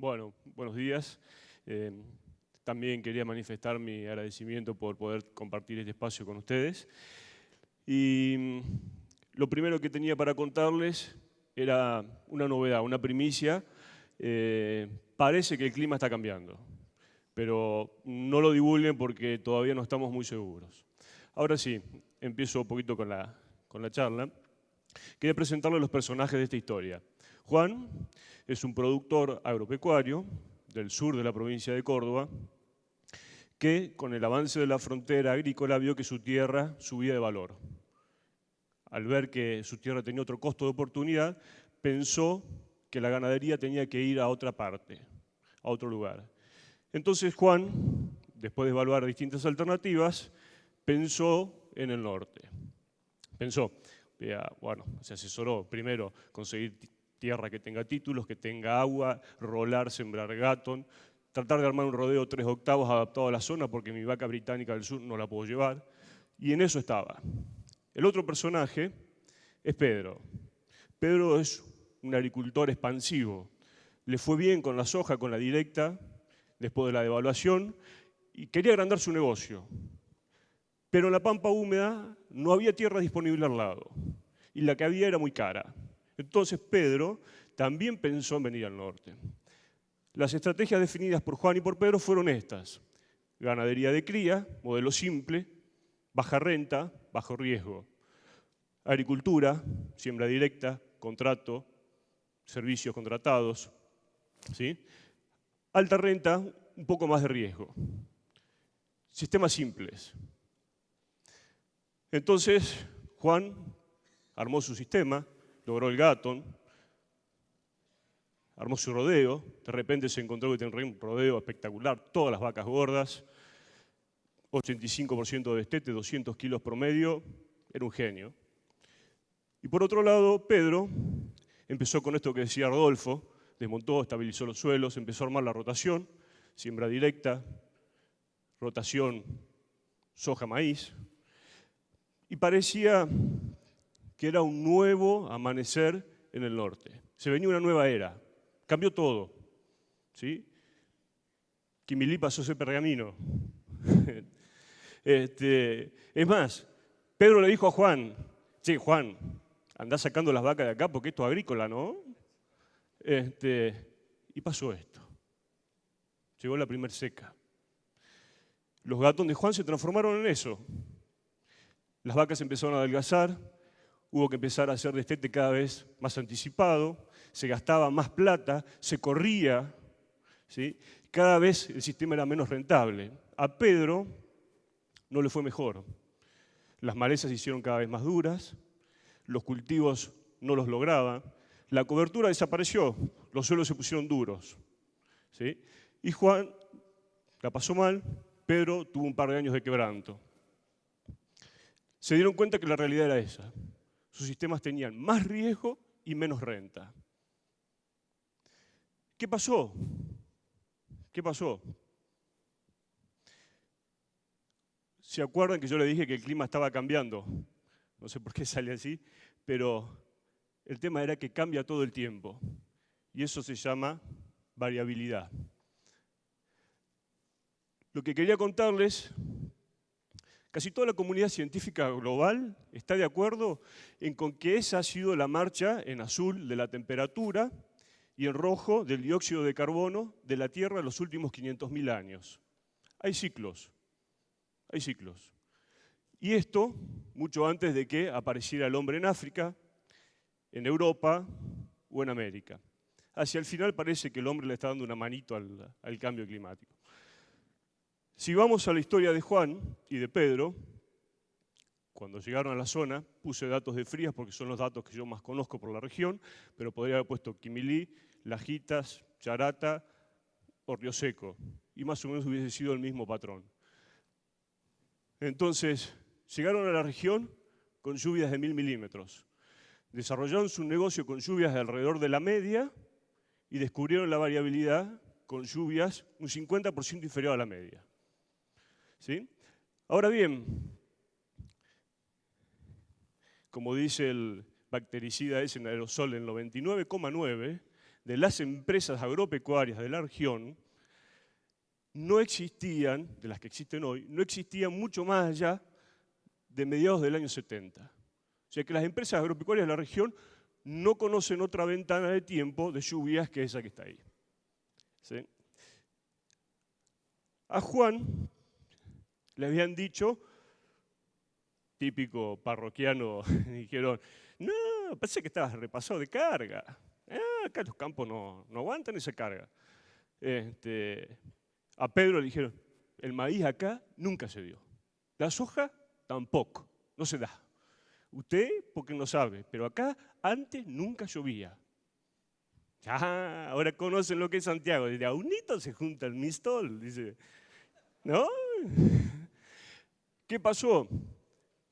Bueno, buenos días. También quería manifestar mi agradecimiento por poder compartir este espacio con ustedes. Y lo primero que tenía para contarles era una novedad, una primicia. Parece que el clima está cambiando, pero no lo divulguen porque todavía no estamos muy seguros. Ahora sí, empiezo un poquito con la charla. Quería presentarles los personajes de esta historia. Juan es un productor agropecuario del sur de la provincia de Córdoba que, con el avance de la frontera agrícola, vio que su tierra subía de valor. Al ver que su tierra tenía otro costo de oportunidad, pensó que la ganadería tenía que ir a otra parte, a otro lugar. Entonces Juan, después de evaluar distintas alternativas, pensó en el norte. Bueno, se asesoró primero conseguir tierra que tenga títulos, que tenga agua, rolar, sembrar gatón, tratar de armar un rodeo 3/8 adaptado a la zona porque mi vaca británica del sur no la puedo llevar, y en eso estaba. El otro personaje es Pedro. Pedro es un agricultor expansivo. Le fue bien con la soja, con la directa, después de la devaluación, y quería agrandar su negocio. Pero en la pampa húmeda no había tierra disponible al lado, y la que había era muy cara. Entonces Pedro también pensó en venir al norte. Las estrategias definidas por Juan y por Pedro fueron estas: ganadería de cría, modelo simple, baja renta, bajo riesgo; agricultura, siembra directa, contrato, servicios contratados; ¿sí? Alta renta, un poco más de riesgo. Sistemas simples. Entonces Juan armó su sistema, logró el gatón, armó su rodeo. De repente se encontró que tenía un rodeo espectacular, todas las vacas gordas, 85% de destete, 200 kilos promedio, era un genio. Y por otro lado, Pedro empezó con esto que decía Rodolfo, desmontó, estabilizó los suelos, empezó a armar la rotación, siembra directa, rotación soja-maíz, y parecía que era un nuevo amanecer en el norte. Se venía una nueva era, cambió todo, ¿sí? Quimilí pasó a ser Pergamino. Es más, Pedro le dijo a Juan: che, Juan, andá sacando las vacas de acá porque esto es agrícola, ¿no? Y pasó esto. Llegó la primer seca. Los gatos de Juan se transformaron en eso. Las vacas empezaron a adelgazar, hubo que empezar a hacer destete cada vez más anticipado, se gastaba más plata, se corría, ¿sí? Cada vez el sistema era menos rentable. A Pedro no le fue mejor. Las malezas se hicieron cada vez más duras, los cultivos no los lograba, la cobertura desapareció, los suelos se pusieron duros, ¿sí? Y Juan la pasó mal, Pedro tuvo un par de años de quebranto. Se dieron cuenta que la realidad era esa. Sus sistemas tenían más riesgo y menos renta. ¿Qué pasó? ¿Qué pasó? ¿Se acuerdan que yo le dije que el clima estaba cambiando? No sé por qué sale así, pero el tema era que cambia todo el tiempo. Y eso se llama variabilidad. Lo que quería contarles: casi toda la comunidad científica global está de acuerdo en con que esa ha sido la marcha en azul de la temperatura y en rojo del dióxido de carbono de la Tierra en los últimos 500.000 años. Hay ciclos, hay ciclos. Y esto mucho antes de que apareciera el hombre en África, en Europa o en América. Hacia el final parece que el hombre le está dando una manito al cambio climático. Si vamos a la historia de Juan y de Pedro, cuando llegaron a la zona, puse datos de Frías porque son los datos que yo más conozco por la región, pero podría haber puesto Quimilí, Lajitas, Charata o Río Seco, y más o menos hubiese sido el mismo patrón. Entonces, llegaron a la región con lluvias de 1000 milímetros. Desarrollaron su negocio con lluvias de alrededor de la media y descubrieron la variabilidad con lluvias un 50% inferior a la media. ¿Sí? Ahora bien, como dice el bactericida ese en aerosol, el 99,9 de las empresas agropecuarias de la región no existían, de las que existen hoy, no existían mucho más allá de mediados del año 70. O sea que las empresas agropecuarias de la región no conocen otra ventana de tiempo de lluvias que esa que está ahí. ¿Sí? A Juan le habían dicho, típico parroquiano, dijeron, no, parece que estabas repasado de carga. Acá los campos no aguantan esa carga. A Pedro le dijeron, el maíz acá nunca se dio. La soja tampoco, no se da. Usted porque no sabe, pero acá antes nunca llovía. Ah, ahora conocen lo que es Santiago. Desde a unito se junta el mistol, dice. ¿No? ¿Qué pasó?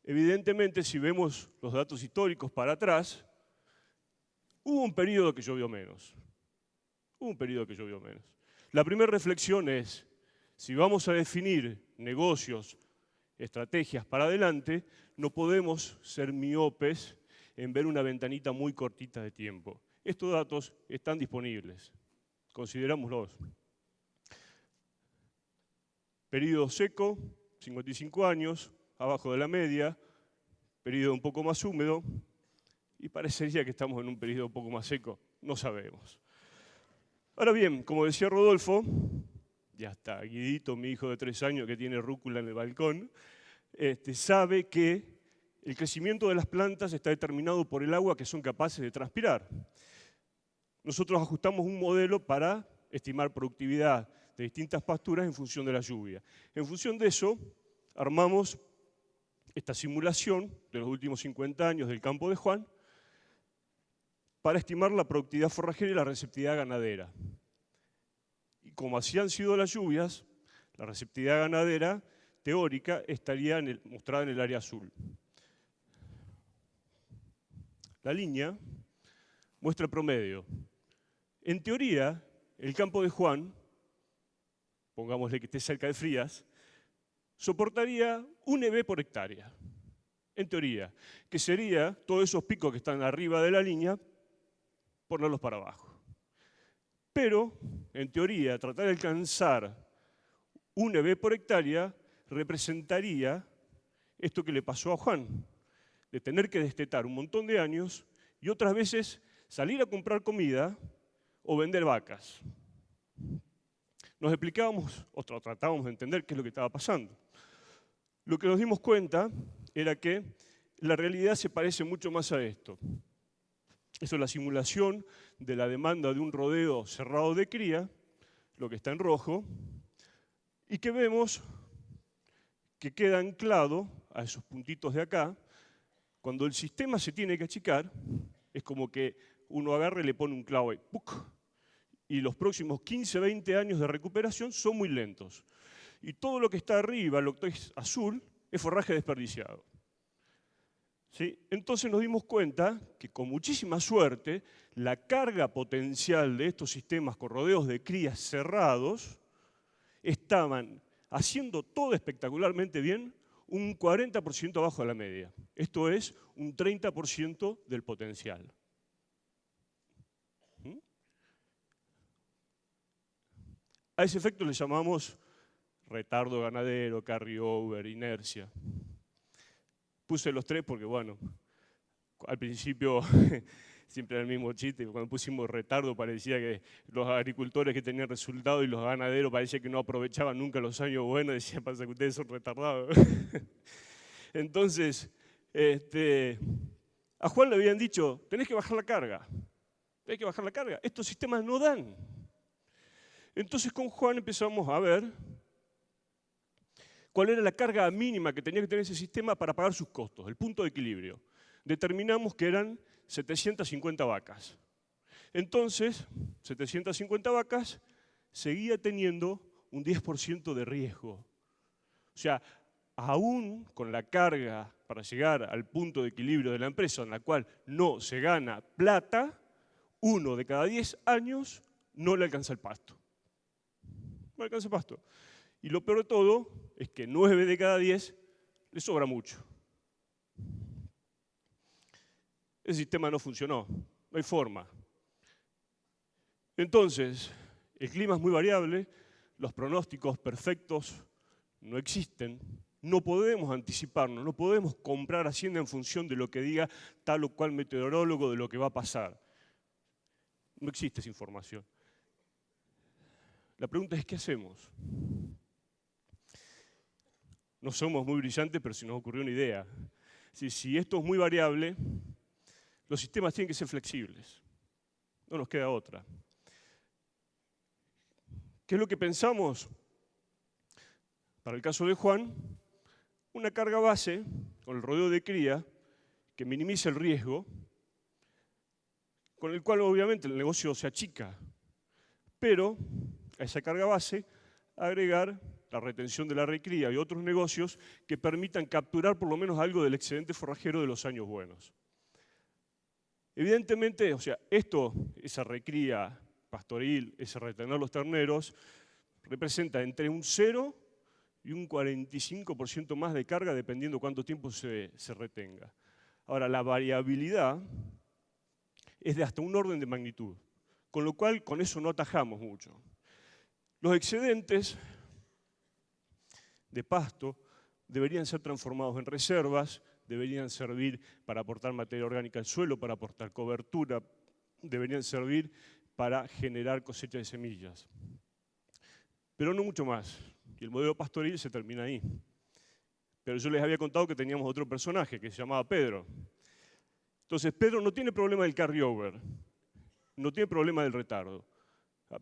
Evidentemente, si vemos los datos históricos para atrás, hubo un periodo que llovió menos. Hubo un periodo que llovió menos. La primera reflexión es, si vamos a definir negocios, estrategias para adelante, no podemos ser miopes en ver una ventanita muy cortita de tiempo. Estos datos están disponibles, considerámoslos. Periodo seco, 55 años, abajo de la media, periodo un poco más húmedo, y parecería que estamos en un periodo un poco más seco, no sabemos. Ahora bien, como decía Rodolfo, ya está, Guidito, mi hijo de 3 años que tiene rúcula en el balcón, sabe que el crecimiento de las plantas está determinado por el agua que son capaces de transpirar. Nosotros ajustamos un modelo para estimar productividad de distintas pasturas en función de la lluvia. En función de eso, armamos esta simulación de los últimos 50 años del campo de Juan para estimar la productividad forrajera y la receptividad ganadera. Y como así han sido las lluvias, la receptividad ganadera teórica estaría mostrada en el área azul. La línea muestra el promedio. En teoría, el campo de Juan, pongámosle que esté cerca de Frías, soportaría 1 EB por hectárea. En teoría, que sería todos esos picos que están arriba de la línea, ponerlos para abajo. Pero, en teoría, tratar de alcanzar 1 EB por hectárea representaría esto que le pasó a Juan, de tener que destetar un montón de años y otras veces salir a comprar comida o vender vacas. Nos explicábamos o tratábamos de entender qué es lo que estaba pasando. Lo que nos dimos cuenta era que la realidad se parece mucho más a esto. Eso es la simulación de la demanda de un rodeo cerrado de cría, lo que está en rojo, y que vemos que queda anclado a esos puntitos de acá. Cuando el sistema se tiene que achicar, es como que uno agarra y le pone un clavo ahí, ¡puc! Y los próximos 15, 20 años de recuperación son muy lentos. Y todo lo que está arriba, lo que es azul, es forraje desperdiciado. ¿Sí? Entonces nos dimos cuenta que con muchísima suerte la carga potencial de estos sistemas con rodeos de crías cerrados estaban haciendo todo espectacularmente bien un 40% abajo de la media. Esto es un 30% del potencial. A ese efecto le llamamos retardo ganadero, carryover, inercia. Puse los 3 porque, bueno, al principio siempre era el mismo chiste. Cuando pusimos retardo parecía que los agricultores que tenían resultados y los ganaderos parecía que no aprovechaban nunca los años buenos. Decían, pasa que ustedes son retardados. Entonces, a Juan le habían dicho, tenés que bajar la carga. Tenés que bajar la carga. Estos sistemas no dan. Entonces con Juan empezamos a ver cuál era la carga mínima que tenía que tener ese sistema para pagar sus costos, el punto de equilibrio. Determinamos que eran 750 vacas. Entonces, 750 vacas seguía teniendo un 10% de riesgo. O sea, aún con la carga para llegar al punto de equilibrio de la empresa en la cual no se gana plata, 1 de cada 10 años no le alcanza el pasto. No le alcanza el pasto. Y lo peor de todo es que 9 de cada 10 le sobra mucho. El sistema no funcionó, no hay forma. Entonces, el clima es muy variable, los pronósticos perfectos no existen, no podemos anticiparnos, no podemos comprar Hacienda en función de lo que diga tal o cual meteorólogo de lo que va a pasar. No existe esa información. La pregunta es, ¿qué hacemos? No somos muy brillantes, pero se nos ocurrió una idea. Si esto es muy variable, los sistemas tienen que ser flexibles. No nos queda otra. ¿Qué es lo que pensamos? Para el caso de Juan, una carga base con el rodeo de cría que minimice el riesgo, con el cual obviamente el negocio se achica, pero a esa carga base agregar la retención de la recría y otros negocios que permitan capturar por lo menos algo del excedente forrajero de los años buenos. Evidentemente, esa recría pastoril, ese retener los terneros, representa entre un 0 y un 45% más de carga dependiendo cuánto tiempo se retenga. Ahora, la variabilidad es de hasta un orden de magnitud, con lo cual con eso no atajamos mucho. Los excedentes de pasto deberían ser transformados en reservas, deberían servir para aportar materia orgánica al suelo, para aportar cobertura, deberían servir para generar cosecha de semillas. Pero no mucho más. Y el modelo pastoril se termina ahí. Pero yo les había contado que teníamos otro personaje que se llamaba Pedro. Entonces, Pedro no tiene problema del carryover, no tiene problema del retardo.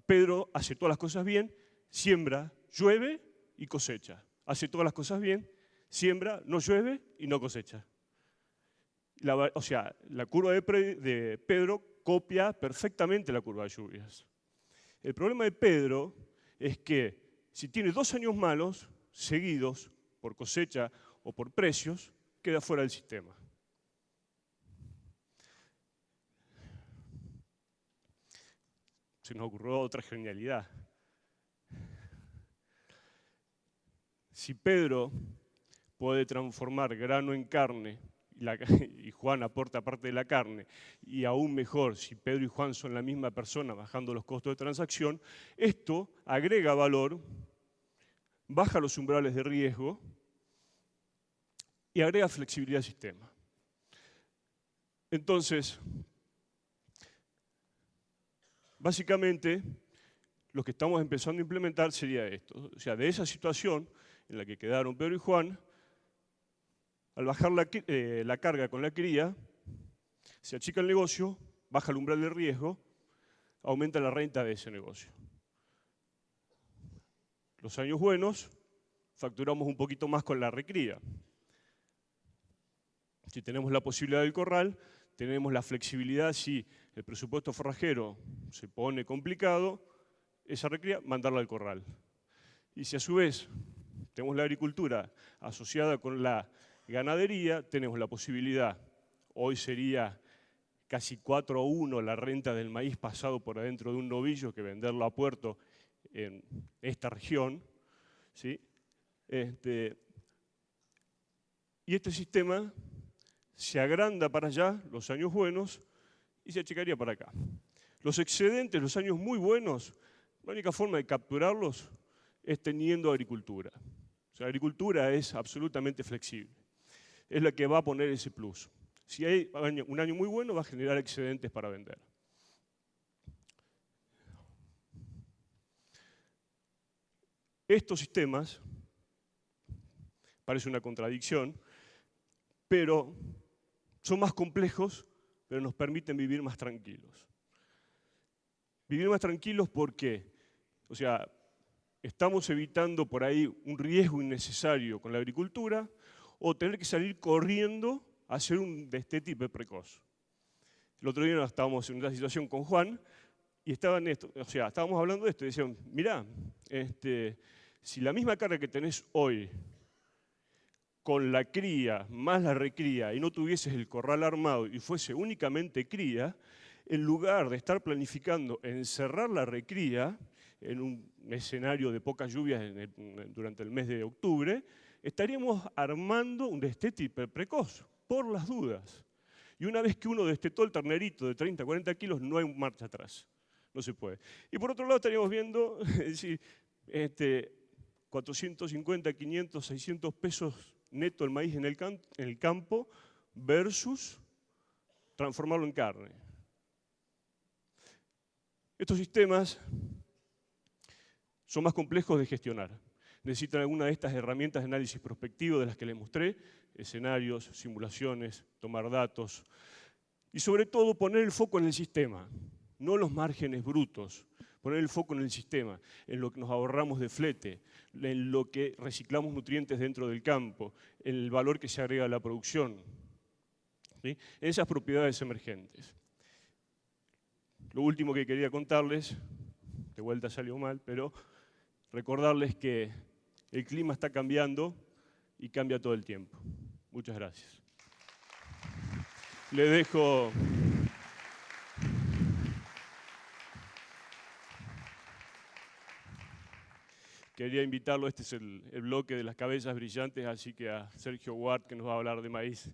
Pedro hace todas las cosas bien, siembra, llueve y cosecha. Hace todas las cosas bien, siembra, no llueve y no cosecha. La curva de Pedro copia perfectamente la curva de lluvias. El problema de Pedro es que si tiene 2 años malos, seguidos, por cosecha o por precios, queda fuera del sistema. Se nos ocurrió otra genialidad. Si Pedro puede transformar grano en carne, y Juan aporta parte de la carne, y aún mejor, si Pedro y Juan son la misma persona bajando los costos de transacción, esto agrega valor, baja los umbrales de riesgo y agrega flexibilidad al sistema. Entonces, básicamente, lo que estamos empezando a implementar sería esto. O sea, de esa situación en la que quedaron Pedro y Juan, al bajar la carga con la cría, se achica el negocio, baja el umbral de riesgo, aumenta la renta de ese negocio. Los años buenos, facturamos un poquito más con la recría. Si tenemos la posibilidad del corral, tenemos la flexibilidad, si el presupuesto forrajero se pone complicado, esa recría, mandarla al corral. Y si a su vez tenemos la agricultura asociada con la ganadería, tenemos la posibilidad, hoy sería casi 4-1 la renta del maíz pasado por adentro de un novillo que venderlo a puerto en esta región, ¿sí? Y este sistema se agranda para allá, los años buenos, y se achicaría para acá. Los excedentes, los años muy buenos, la única forma de capturarlos es teniendo agricultura. O sea, la agricultura es absolutamente flexible. Es la que va a poner ese plus. Si hay un año muy bueno, va a generar excedentes para vender. Estos sistemas, parece una contradicción, pero son más complejos, pero nos permiten vivir más tranquilos. Vivir más tranquilos porque, estamos evitando por ahí un riesgo innecesario con la agricultura o tener que salir corriendo a hacer un destete hiperprecoz. El otro día estábamos en una situación con Juan y estábamos hablando de esto y decían, mirá, si la misma carga que tenés hoy con la cría más la recría y no tuvieses el corral armado y fuese únicamente cría, en lugar de estar planificando encerrar la recría en un escenario de pocas lluvias durante el mes de octubre, estaríamos armando un destete hiperprecoz, por las dudas. Y una vez que uno destetó el ternerito de 30-40 kilos, no hay marcha atrás. no se puede. Y por otro lado estaríamos viendo, es decir, 450, 500, 600 pesos neto el maíz en el campo versus transformarlo en carne. Estos sistemas son más complejos de gestionar. Necesitan alguna de estas herramientas de análisis prospectivo de las que les mostré, escenarios, simulaciones, tomar datos, y sobre todo poner el foco en el sistema, no en los márgenes brutos, poner el foco en el sistema, en lo que nos ahorramos de flete, en lo que reciclamos nutrientes dentro del campo, en el valor que se agrega a la producción, ¿sí? En esas propiedades emergentes. Lo último que quería contarles, de vuelta salió mal, pero recordarles que el clima está cambiando y cambia todo el tiempo. Muchas gracias. Les dejo... Quería invitarlo, este es el bloque de las cabezas brillantes, así que a Sergio Ward, que nos va a hablar de maíz.